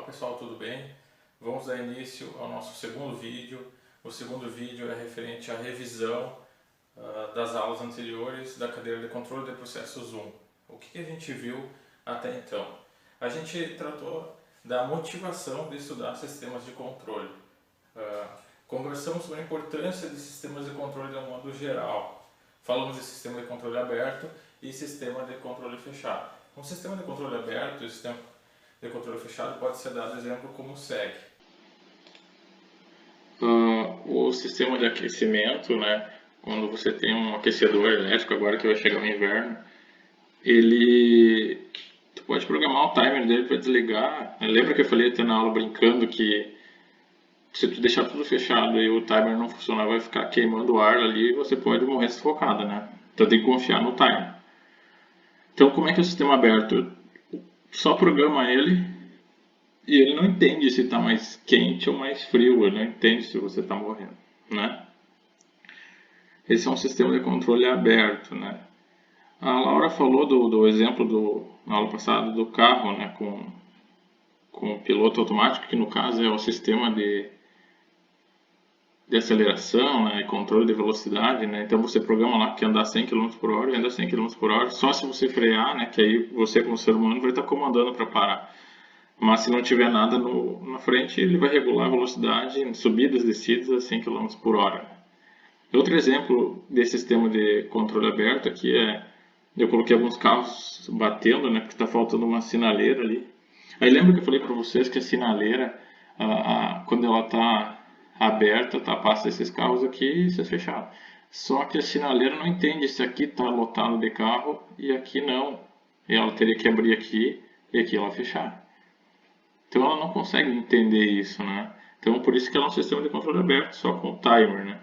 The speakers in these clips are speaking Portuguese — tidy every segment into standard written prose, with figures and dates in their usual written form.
pessoal, tudo bem? Vamos dar início ao nosso segundo vídeo. O segundo vídeo é referente à revisão das aulas anteriores da cadeira de controle de processos 1. O que a gente viu até então? A gente tratou da motivação de estudar sistemas de controle. Conversamos sobre a importância de sistemas de controle de um modo geral. Falamos de sistema de controle aberto e sistema de controle fechado. Um sistema de controle aberto e sistema de controle fechado pode ser dado exemplo como segue. O sistema de aquecimento, né, quando você tem um aquecedor elétrico, agora que vai chegar o inverno, tu pode programar o timer dele para desligar. Lembra que eu falei até na aula brincando que se tu deixar tudo fechado e o timer não funcionar, vai ficar queimando o ar ali e você pode morrer sufocado, né? Então tem que confiar no timer. Então como é que é o sistema aberto? Só programa ele e ele não entende se está mais quente ou mais frio, ele não entende se você está morrendo, né? Esse é um sistema de controle aberto, né? A Laura falou do exemplo na aula passada do carro, né, com o piloto automático, que no caso é o sistema de aceleração, né, e controle de velocidade, né? Então você programa lá que andar 100 km por hora e anda 100 km por hora, só se você frear, né, que aí você como ser humano vai estar comandando para parar. Mas se não tiver nada na frente, ele vai regular a velocidade em subidas e descidas a 100 km por hora. Outro exemplo desse sistema de controle aberto aqui eu coloquei alguns carros batendo, né, porque está faltando uma sinaleira ali. Aí lembra que eu falei para vocês que a sinaleira, quando ela está aberta, passa esses carros aqui e isso é fechado. Só que a sinaleira não entende se aqui está lotado de carro e aqui não. E ela teria que abrir aqui e aqui ela fechar. Então ela não consegue entender isso, né? Então por isso que ela é um sistema de controle aberto, só com timer, né?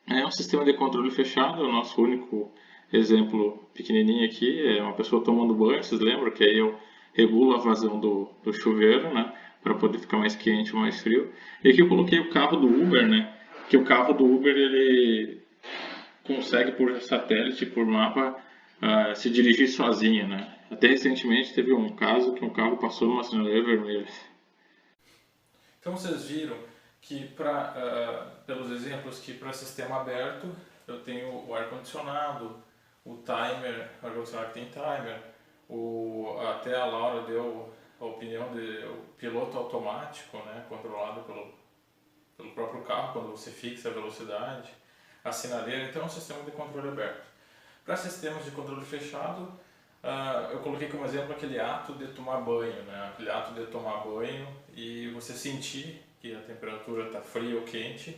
É um sistema de controle fechado, é o nosso único exemplo pequenininho aqui, é uma pessoa tomando banho, vocês lembram que aí eu regulo a vazão do chuveiro, né? Para poder ficar mais quente ou mais frio. E aqui eu coloquei o carro do Uber, né? Que o carro do Uber ele consegue por satélite, por mapa, se dirigir sozinho, né? Até recentemente teve um caso que um carro passou numa sinaleira vermelha. Então vocês viram que pelos exemplos que para sistema aberto eu tenho o ar-condicionado, o timer, o ar-condicionado tem timer, até a Laura deu a opinião de o piloto automático, né, controlado pelo próprio carro quando você fixa a velocidade, a sinaleira. Então é um sistema de controle aberto. Para sistemas de controle fechado, eu coloquei como exemplo aquele ato de tomar banho, né? Aquele ato de tomar banho e você sentir que a temperatura está fria ou quente,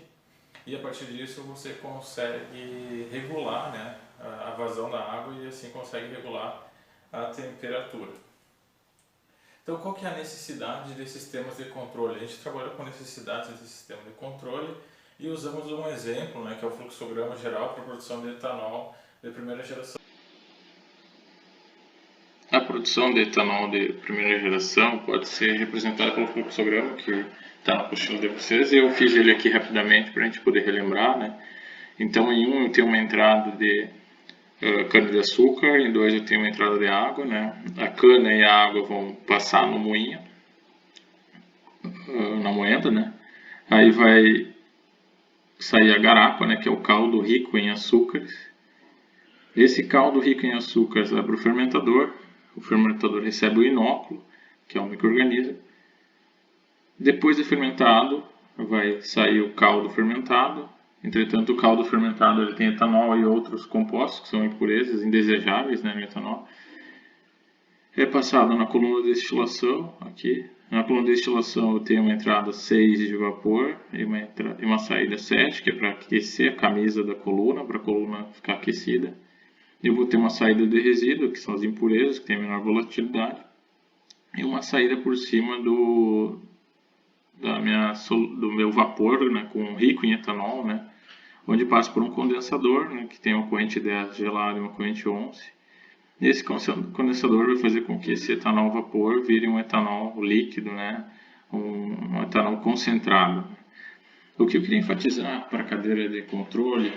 e a partir disso você consegue regular, né, a vazão da água e assim consegue regular a temperatura. Então qual que é a necessidade de sistemas de controle? A gente trabalhou com necessidades de sistema de controle e usamos um exemplo, né, que é o fluxograma geral para a produção de etanol de primeira geração. A produção de etanol de primeira geração pode ser representada pelo fluxograma que está na apostila de vocês, e eu fiz ele aqui rapidamente para a gente poder relembrar, né? Então em um eu tenho uma entrada de cana-de-açúcar, em dois eu tenho uma entrada de água, né? A cana e a água vão passar no moinho, na moenda, né? Aí vai sair a garapa, né, que é o caldo rico em açúcares. Esse caldo rico em açúcares vai para o fermentador recebe o inóculo, que é um micro-organismo. Depois de fermentado, vai sair o caldo fermentado. Entretanto, o caldo fermentado ele tem etanol e outros compostos, que são impurezas indesejáveis, né, no etanol. É passado na coluna de destilação, aqui. Na coluna de destilação eu tenho uma entrada 6 de vapor e uma saída 7, que é para aquecer a camisa da coluna, para a coluna ficar aquecida. Eu vou ter uma saída de resíduo, que são as impurezas, que tem menor volatilidade, e uma saída por cima do meu vapor, né, com rico em etanol, né, onde passa por um condensador, né, que tem uma corrente 10 gelada e uma corrente 11. E esse condensador vai fazer com que esse etanol vapor vire um etanol líquido, né, um etanol concentrado. O que eu queria enfatizar para a cadeira de controle,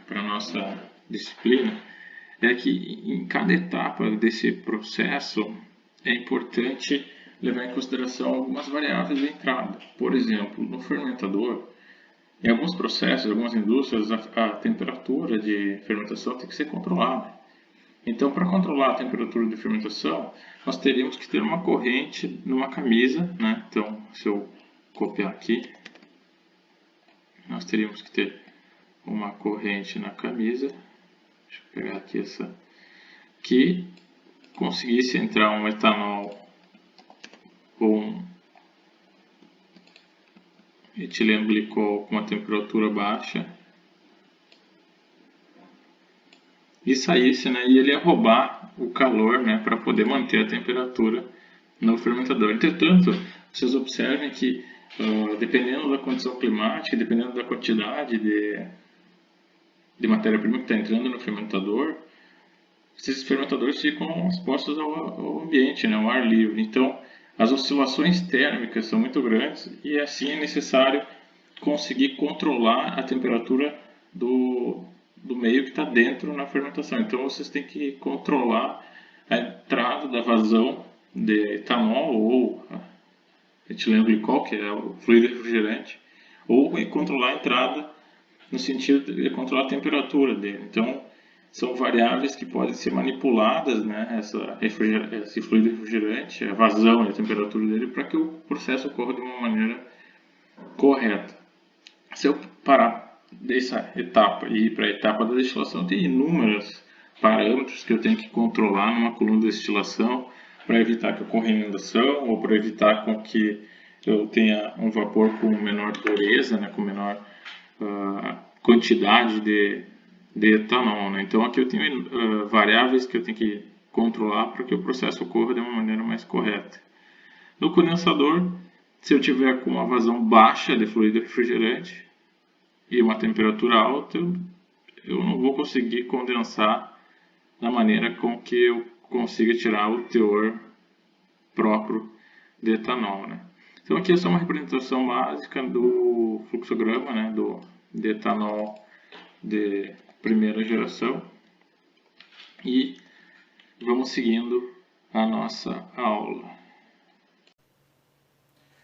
para a nossa disciplina, é que em cada etapa desse processo é importante levar em consideração algumas variáveis de entrada. Por exemplo, no fermentador, em alguns processos, algumas indústrias, a temperatura de fermentação tem que ser controlada. Então, para controlar a temperatura de fermentação, nós teríamos que ter uma corrente numa camisa, né? Então, se eu copiar aqui, nós teríamos que ter uma corrente na camisa. Deixa eu pegar aqui essa, que conseguisse entrar um etanol ou um etileno glicol com uma temperatura baixa e saísse, né? E ele ia roubar o calor, né? Para poder manter a temperatura no fermentador. Entretanto, vocês observem que dependendo da condição climática, dependendo da quantidade de matéria-prima que está entrando no fermentador, esses fermentadores ficam expostos ao ambiente, né, ao ar livre. Então, as oscilações térmicas são muito grandes e assim é necessário conseguir controlar a temperatura do meio que está dentro na fermentação. Então, vocês têm que controlar a entrada da vazão de etanol ou etileno glicol, que é o fluido refrigerante, ou controlar a entrada no sentido de controlar a temperatura dele. Então, são variáveis que podem ser manipuladas, né, esse fluido refrigerante, a vazão e a temperatura dele, para que o processo ocorra de uma maneira correta. Se eu parar dessa etapa e ir para a etapa da destilação, tem inúmeros parâmetros que eu tenho que controlar numa coluna de destilação para evitar que ocorra inundação ou para evitar com que eu tenha um vapor com menor pureza, né, com menor quantidade de etanol, né? Então aqui eu tenho variáveis que eu tenho que controlar para que o processo ocorra de uma maneira mais correta. No condensador, se eu tiver com uma vazão baixa de fluido refrigerante e uma temperatura alta, eu não vou conseguir condensar da maneira com que eu consiga tirar o teor próprio de etanol, né? Então aqui é só uma representação básica do fluxograma, né, de etanol de primeira geração, e vamos seguindo a nossa aula.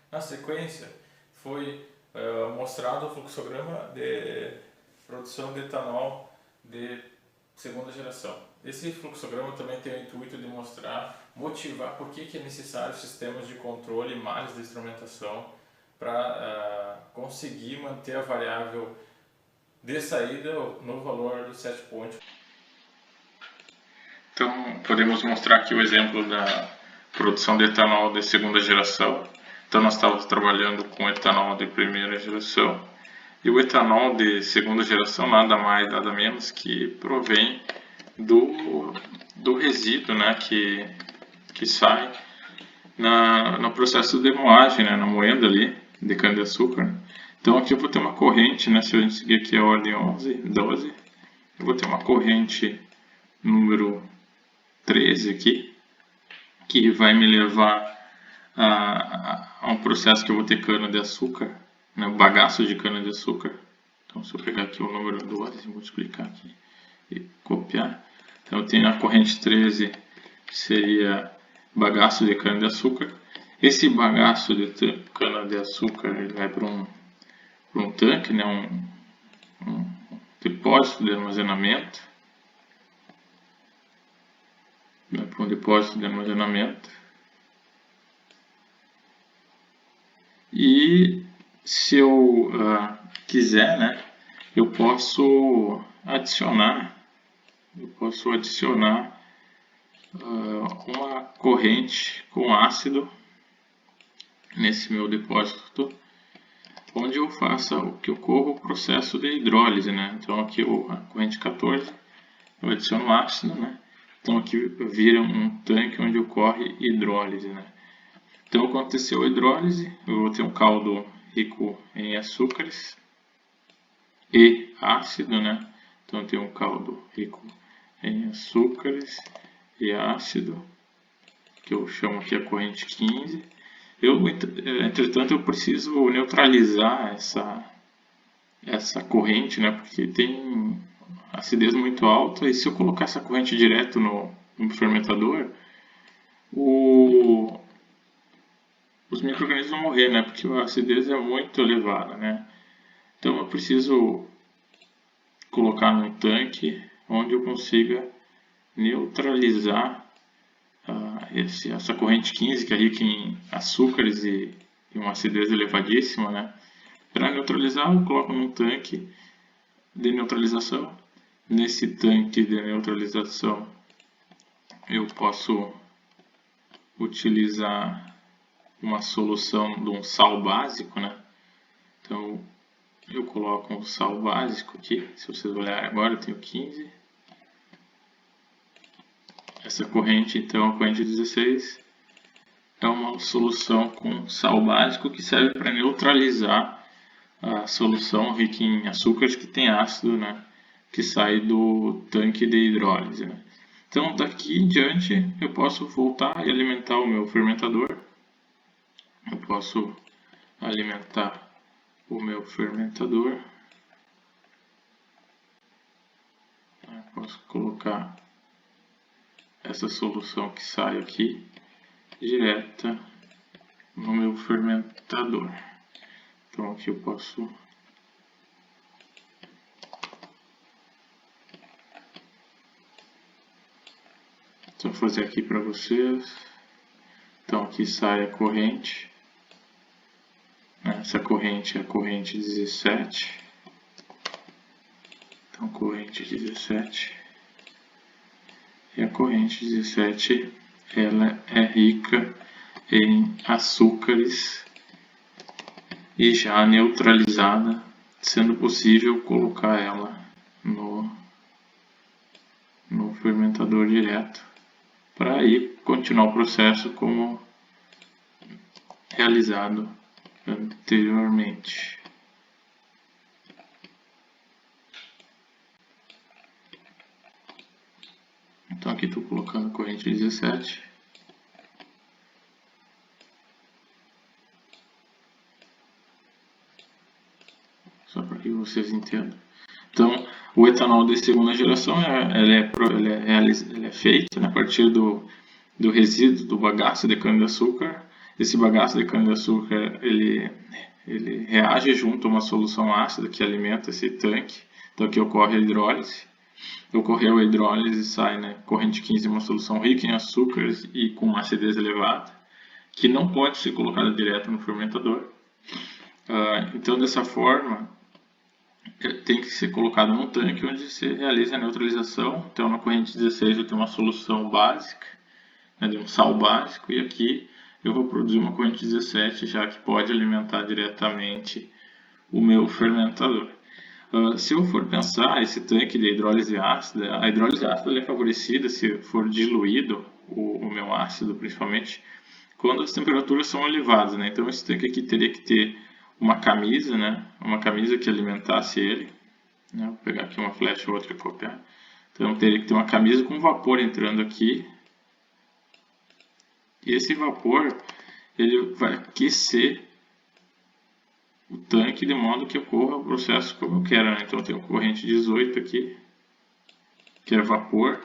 Na sequência, foi mostrado o fluxograma de produção de etanol de segunda geração. Esse fluxograma também tem o intuito de motivar por que é necessário sistemas de controle e malhas de instrumentação para conseguir manter a variável de saída no valor do set point. Então, podemos mostrar aqui o exemplo da produção de etanol de segunda geração. Então, nós estávamos trabalhando com etanol de primeira geração. E o etanol de segunda geração nada mais, nada menos que provém do resíduo, né, que sai no processo de moagem, né, na moenda ali de cana-de-açúcar. Então aqui eu vou ter uma corrente, né, se eu seguir aqui a ordem 12, eu vou ter uma corrente número 13 aqui, que vai me levar a um processo que eu vou ter cana-de-açúcar, né, bagaço de cana-de-açúcar. Então se eu pegar aqui o número 12 e multiplicar aqui e copiar, então eu tenho a corrente 13, que seria bagaço de cana-de-açúcar. Esse bagaço de cana-de-açúcar ele vai para um tanque, né, um depósito de armazenamento. Vai para um depósito de armazenamento. E se eu quiser, né, eu posso adicionar uma corrente com ácido nesse meu depósito, onde eu faça o que ocorra o processo de hidrólise, né? Então aqui a corrente 14, eu adiciono ácido, né? Então aqui vira um tanque onde ocorre hidrólise, né? Então aconteceu a hidrólise, eu vou ter um caldo rico em açúcares e ácido, né? Então eu tenho um caldo rico em açúcares e ácido, que eu chamo aqui a corrente 15. Entretanto, eu preciso neutralizar essa corrente, né, porque tem acidez muito alta, e se eu colocar essa corrente direto no fermentador, os micro-organismos vão morrer, né? Porque a acidez é muito elevada, né? Então eu preciso colocar num tanque onde eu consiga neutralizar essa corrente 15 que é rica em açúcares e uma acidez elevadíssima, né? Para neutralizar, eu coloco num tanque de neutralização. Nesse tanque de neutralização, eu posso utilizar uma solução de um sal básico, né? Então, eu coloco um sal básico aqui. Se vocês olharem agora, eu tenho 15. Essa corrente, então, a corrente 16, é uma solução com sal básico que serve para neutralizar a solução rica em açúcares que tem ácido, né, que sai do tanque de hidrólise, né. Então, daqui em diante, eu posso voltar e alimentar o meu fermentador. Eu posso alimentar o meu fermentador. Eu posso colocar essa solução que sai aqui direta no meu fermentador. Então aqui eu posso fazer aqui para vocês. Então aqui sai a corrente. Essa corrente é a corrente 17. Então corrente 17. E a corrente 17, ela é rica em açúcares e já neutralizada, sendo possível colocar ela no fermentador direto para aí continuar o processo como realizado anteriormente. Então aqui estou colocando a corrente 17. Só para que vocês entendam. Então, o etanol de segunda geração ele é feito, né, a partir do resíduo do bagaço de cana-de-açúcar. Esse bagaço de cana-de-açúcar ele reage junto a uma solução ácida que alimenta esse tanque. Então aqui ocorre a hidrólise. Ocorreu a hidrólise, sai, né, corrente 15, uma solução rica em açúcares e com uma acidez elevada, que não pode ser colocada direto no fermentador. Então, dessa forma, tem que ser colocado num tanque onde se realiza a neutralização. Então, na corrente 16 eu tenho uma solução básica, né, de um sal básico, e aqui eu vou produzir uma corrente 17, já que pode alimentar diretamente o meu fermentador. Se eu for pensar esse tanque de hidrólise ácida, a hidrólise ácida é favorecida se for diluído o meu ácido, principalmente quando as temperaturas são elevadas, né? Então esse tanque aqui teria que ter uma camisa, né? Uma camisa que alimentasse ele. Né? Vou pegar aqui uma flecha ou outra e copiar. Então teria que ter uma camisa com vapor entrando aqui. E esse vapor ele vai aquecer o tanque de modo que ocorra o processo como eu quero, né? Então eu tenho corrente 18 aqui, que é vapor.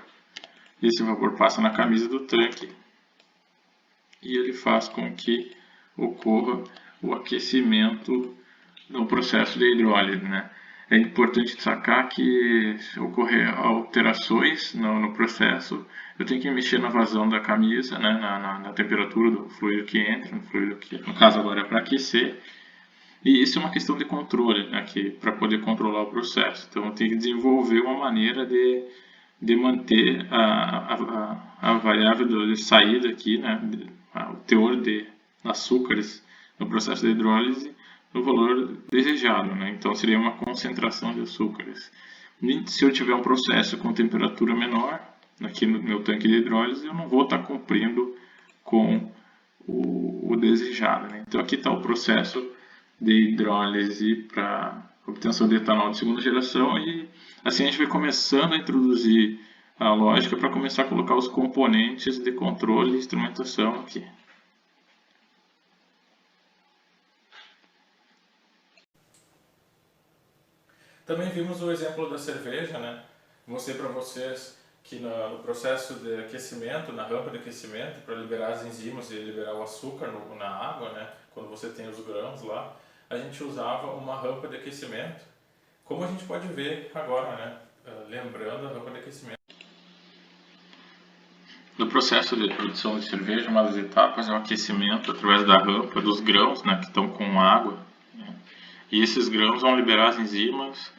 Esse vapor passa na camisa do tanque e ele faz com que ocorra o aquecimento no processo de hidrólise, né? É importante destacar que se ocorrer alterações no processo, eu tenho que mexer na vazão da camisa, né? na temperatura do fluido que entra, no fluido que no caso agora é para aquecer. E isso é uma questão de controle, né, para poder controlar o processo. Então, eu tenho que desenvolver uma maneira de manter a variável de saída aqui, né, o teor de açúcares no processo de hidrólise no valor desejado. Né? Então, seria uma concentração de açúcares. E se eu tiver um processo com temperatura menor, aqui no meu tanque de hidrólise, eu não vou estar cumprindo com o desejado. Né? Então, aqui está o processo de hidrólise para obtenção de etanol de segunda geração e assim a gente vai começando a introduzir a lógica para começar a colocar os componentes de controle e instrumentação aqui. Também vimos o exemplo da cerveja, né? Mostrei para vocês que no processo de aquecimento, na rampa de aquecimento, para liberar as enzimas e liberar o açúcar na água, né, quando você tem os grãos lá, a gente usava uma rampa de aquecimento, como a gente pode ver agora, né, lembrando a rampa de aquecimento. No processo de produção de cerveja, uma das etapas é o aquecimento através da rampa dos grãos, né, que estão com água, né, e esses grãos vão liberar as enzimas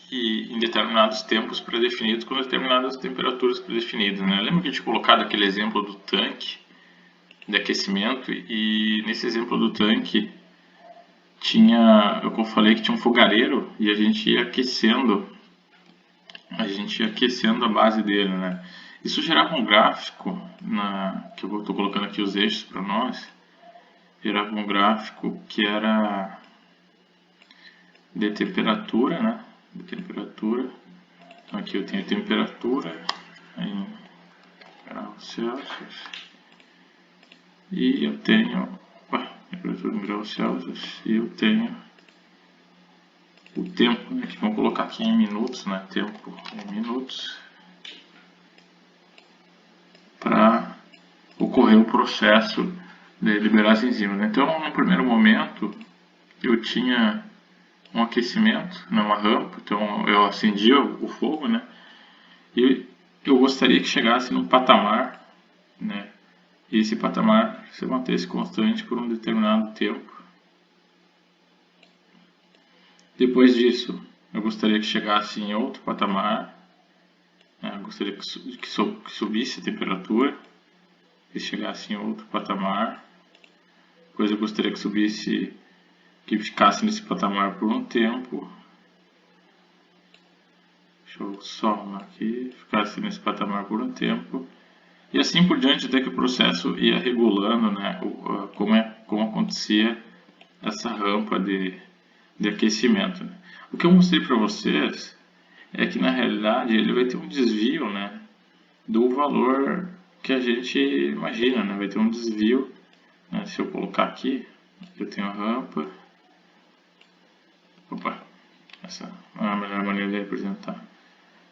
em determinados tempos pré-definidos com determinadas temperaturas pré-definidas, né? Lembra que a gente colocado aquele exemplo do tanque de aquecimento, e nesse exemplo do tanque eu falei que tinha um fogareiro e a gente ia aquecendo a base dele, né? Isso gerava um gráfico, que eu estou colocando aqui os eixos para nós, gerava um gráfico que era de temperatura, né? De temperatura. Então aqui eu tenho temperatura em graus Celsius e eu tenho temperatura em graus Celsius e eu tenho o tempo, né, que vamos colocar aqui em minutos, né? Tempo em minutos, para ocorrer o processo de liberar as enzimas, né? Então, no primeiro momento, eu tinha um aquecimento, né, uma rampa, então eu acendia o fogo, né? E eu gostaria que chegasse num patamar, né? E esse patamar se mantesse constante por um determinado tempo. Depois disso, eu gostaria que chegasse em outro patamar, né? Eu gostaria que subisse a temperatura e chegasse em outro patamar. Depois eu gostaria que ficasse nesse patamar por um tempo. Deixa eu só arrumar aqui, ficasse nesse patamar por um tempo. E assim por diante, até que o processo ia regulando, né, como acontecia essa rampa de aquecimento, né. O que eu mostrei para vocês é que na realidade ele vai ter um desvio, né, do valor que a gente imagina, né, vai ter um desvio, né. Se eu colocar aqui, eu tenho a rampa, essa é a melhor maneira de representar.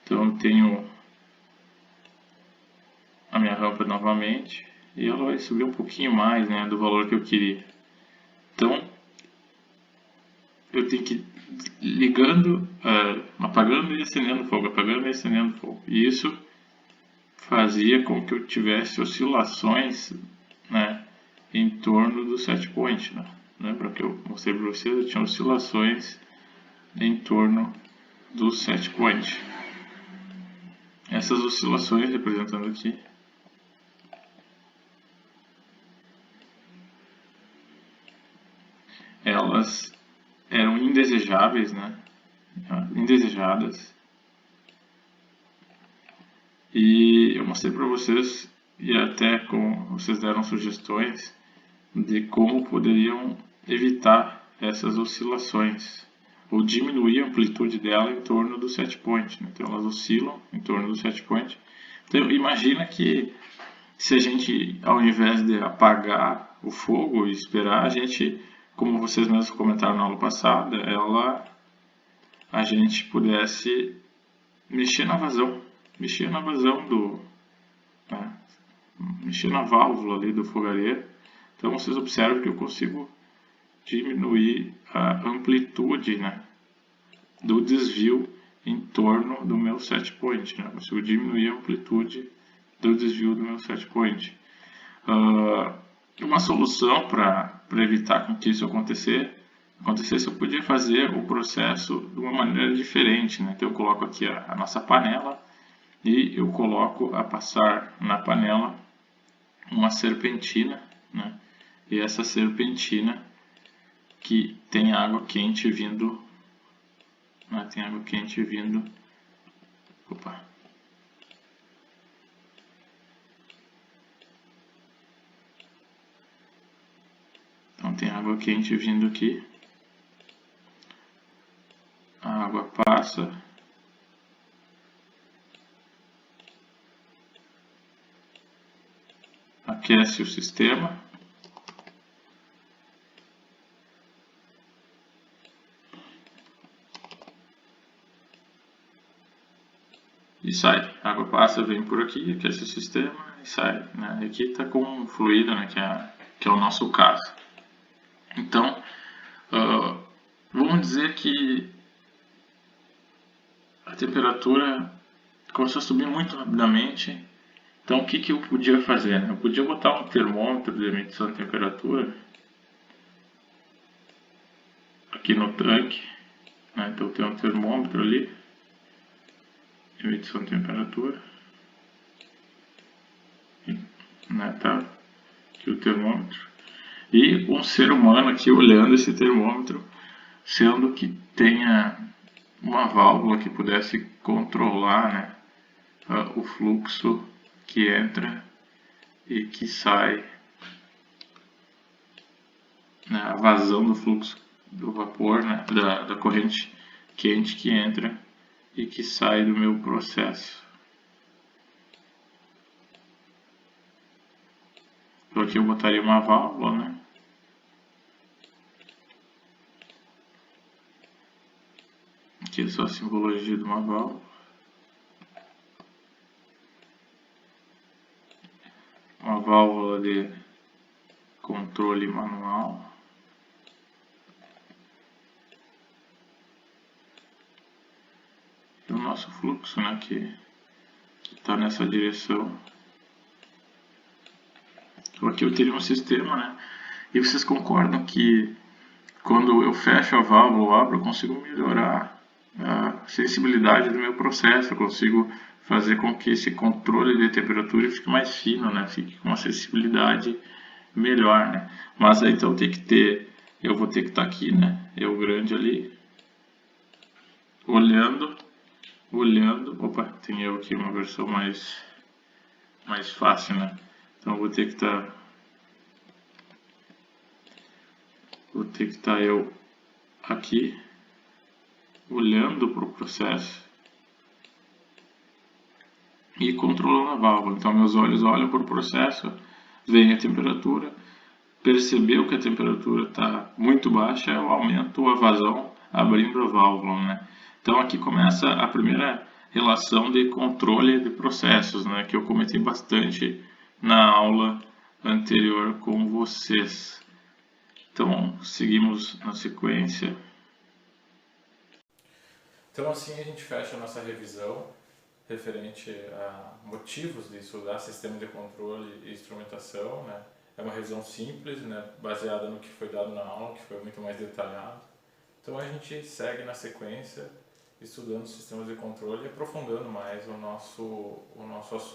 Então eu tenho a minha rampa novamente e ela vai subir um pouquinho mais, né, do valor que eu queria. Então eu tenho que ir ligando, apagando e acendendo o fogo, apagando e acendendo o fogo. E isso fazia com que eu tivesse oscilações, né, em torno do set point, né. Lembra que eu mostrei para vocês? Eu tinha oscilações em torno do set point. Essas oscilações, representando aqui, elas eram indesejáveis, né? Indesejadas. E eu mostrei para vocês, e até vocês deram sugestões de como poderiam evitar essas oscilações, ou diminuir a amplitude dela em torno do set point, né? Então elas oscilam em torno do set point. Então imagina que se a gente, ao invés de apagar o fogo e esperar, a gente, como vocês mesmos comentaram na aula passada, a gente pudesse mexer na vazão mexer na válvula ali do fogareiro. Então vocês observam que eu consigo diminuir a amplitude, né, do desvio em torno do meu set point, né? Eu consigo diminuir a amplitude do desvio do meu set point. Uma solução para evitar com que isso acontecesse, eu podia fazer o processo de uma maneira diferente, né? Então eu coloco aqui a nossa panela e eu coloco a passar na panela uma serpentina, né? E essa serpentina que tem água quente vindo, né? Tem água quente vindo, então tem água quente vindo aqui, a água passa, aquece o sistema, e sai. A água passa, vem por aqui, aquece o sistema e sai. Né? E aqui está com fluido, né? Que é o nosso caso. Então, vamos dizer que a temperatura começou a subir muito rapidamente. Então, o que eu podia fazer? Né? Eu podia botar um termômetro de medição de temperatura aqui no tanque. Né? Então, tem um termômetro ali de medição de temperatura. Né? Tá aqui o termômetro. E um ser humano aqui olhando esse termômetro, sendo que tenha uma válvula que pudesse controlar, né, o fluxo que entra e que sai, né, a vazão do fluxo do vapor, né, da corrente quente que entra e que sai do meu processo. Então aqui eu botaria uma válvula, né? Aqui é só a simbologia de uma válvula. Uma válvula de controle manual. E o nosso fluxo, né, que está nessa direção. Então aqui eu teria um sistema, né? E vocês concordam que quando eu fecho a válvula ou abro, eu consigo melhorar a sensibilidade do meu processo, eu consigo fazer com que esse controle de temperatura fique mais fino, né? Fique com uma sensibilidade melhor, né? Mas aí então eu vou ter que estar aqui, né? Eu grande ali, olhando, opa, tem eu aqui uma versão mais fácil, né? Então eu vou ter que estar eu aqui olhando para o processo e controlando a válvula. Então meus olhos olham para o processo, veem a temperatura, percebeu que a temperatura está muito baixa, eu aumento a vazão abrindo a válvula, né? Então aqui começa a primeira relação de controle de processos, né, que eu comentei bastante na aula anterior com vocês. Então seguimos na sequência. Então assim a gente fecha a nossa revisão referente a motivos de estudar sistema de controle e instrumentação, né? É uma revisão simples, né, baseada no que foi dado na aula, que foi muito mais detalhado. Então a gente segue na sequência, estudando sistemas de controle e aprofundando mais o nosso assunto.